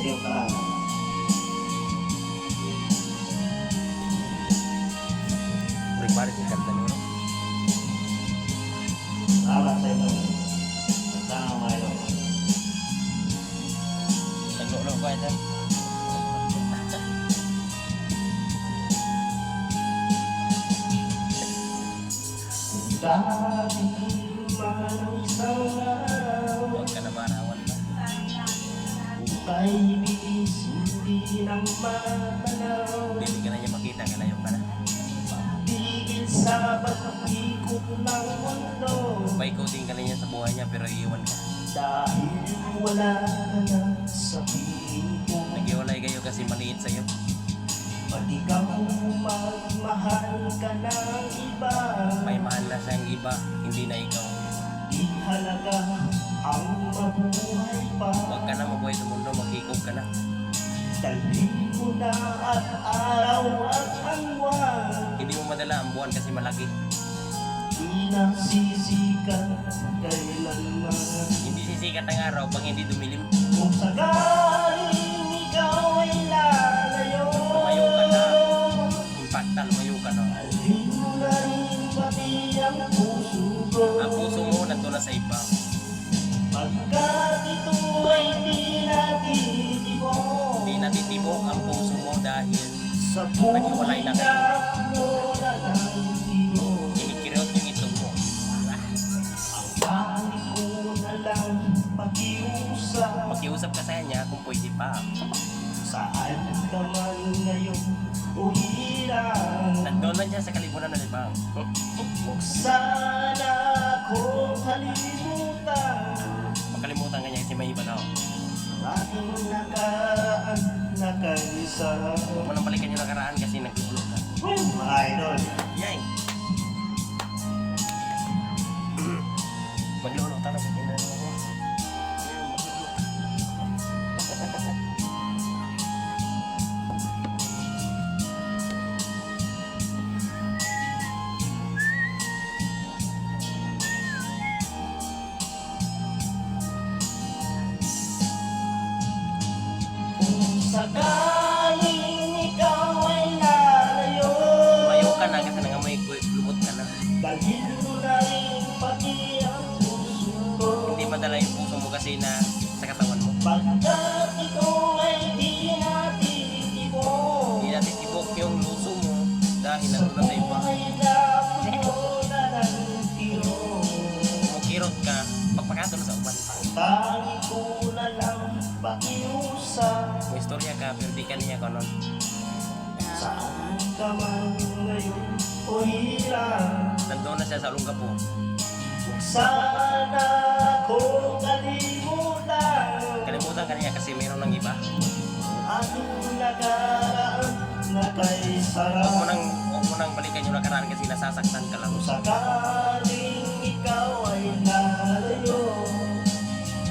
iyong daan. Balik-balik yung kanta nyo, no? Salamat sa inyo. Tama mga ilo. Naglo-lo ko ito. Dahil man ang isang araw, Huwag ka na marawan na. ukay ibis, hindi nang matanaw. Hindi ka na niya makita, kalayo ka na. Tigil sa pag-ikot ng mundo, Paikutin ka na niya sa buhay niya pero iiwan ka. dahil wala ka na sa piling ko. Nag-iwalay kayo kasi maliit sa'yo. Pag ikaw magmahal ka ng iba, May mahal na siyang iba, hindi na ikaw. di halaga ang mabuhay pa. Huwag ka na mabuhay sa mundo, magkikog ka na. Dalhin mo na at araw at ang buwan, Hindi mo madala ang buwan kasi malaki. di na sisikat kailanman. Hindi sisikat ang araw pag hindi dumilim. Kung sakaling ikaw ay lalayo, Lumayo ka na. Impacta, lumayo ka na. dalhin mo na rin pati ang puso ko. Ang puso mo nandun na sa iba. Pagkat ito ay di natitibok, Hindi natitibok ang puso mo dahil sa naghiwalay na kayo. mo na lang tibok. Kinikirot yung itong mo. Ang pangit ko na lang pakiusap, Makiusap ka sa kanya kung pwede pa. saan ka man ngayon o hirang. Nandun lang siya sa kalibunan na libang. Huwag sana akong kalimutan, Makalimutan ka niya kasi may iba na ako. aking nakaraan na kaisa. Huwag mo nang balikan yung nakaraan kasi naglulo ka. Mga idol, Yay! Maglulo tayo sa kinano ko. kung sakaling ikaw ay lalayo, Tumayo ka na kasi nangamoy lumot ka na. dalhin mo na rin pati ang puso ko. Hindi madala yung puso mo kasi na sa katawan mo. Pagkat ito ay di natitibok, Hindi natin tibok yung luso mo dahil nandun na sa iba. buhay na mo na lang tiro. Kung kirot ka, magpakatol sa uban. Tangi ko na lang pakiusap, May istorya ka pero di ka niya kanon. saan ka man ngayon o hirang. Nandun na siya sa lungga po. Huwag sana akong kalimutan, Kalimutan ka niya kasi mayroon ng iba. aking nakaraan na kay sarap. Huwag mo nang balikan yung nakaraan kasi nasasaktan ka lang. Kung sakaling ikaw ay lalayo,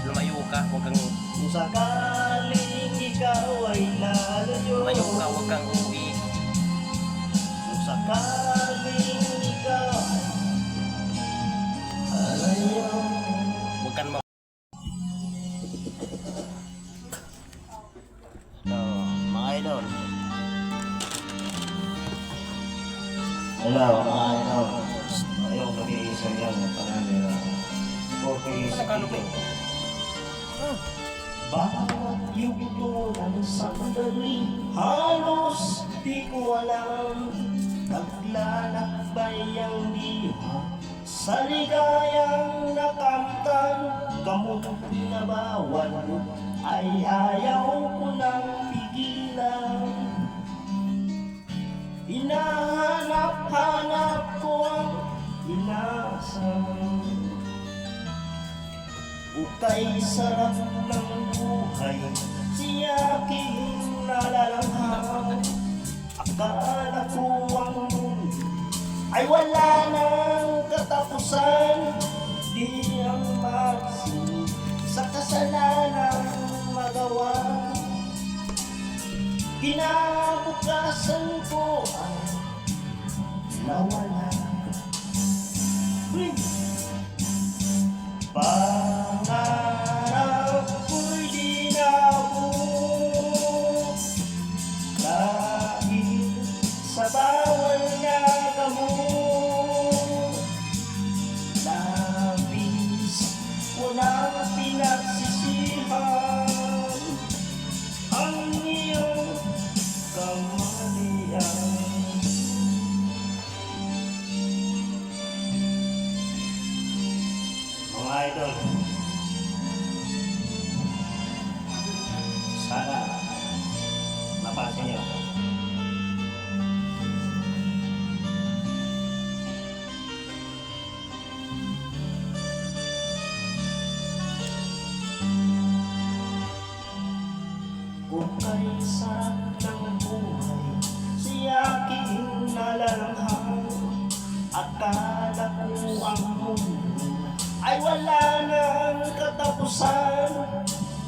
Lumayo ka, huwag kang kung sakaling ikaw ay lalayo, lumayo ka, huwag kang hindi. kung sakaling ikaw ay lalayo. Huwag kang ma... Mga idol. Hello, mga idol. Ayaw mag-iisa yan ang pananira. Okay, bawat yugto ng sandali, halos di ko alam. Naglalakbay ang diwa sa ligayang nakamtan. Gamot na bawal ay ayaw ko nang pigilan. Hinahanap-hanap ko ang inasal. Ukay sarap ng buhay, si aking nalalanghap. Akala ko ang mundo ay wala nang katapusan. Di ang magsin sa kasalanang magawa. Kinabukasan ko ay nawala. Pangarap ko'y di na Bukay sarap ng buhay si aking nalalanghang. Akala ko ang mundo ay wala nang katapusan.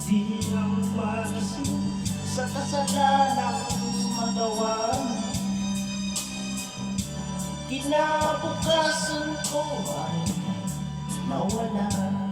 Di nang magising sa kasalanang magawa. Kinabukasan ko ay nawala.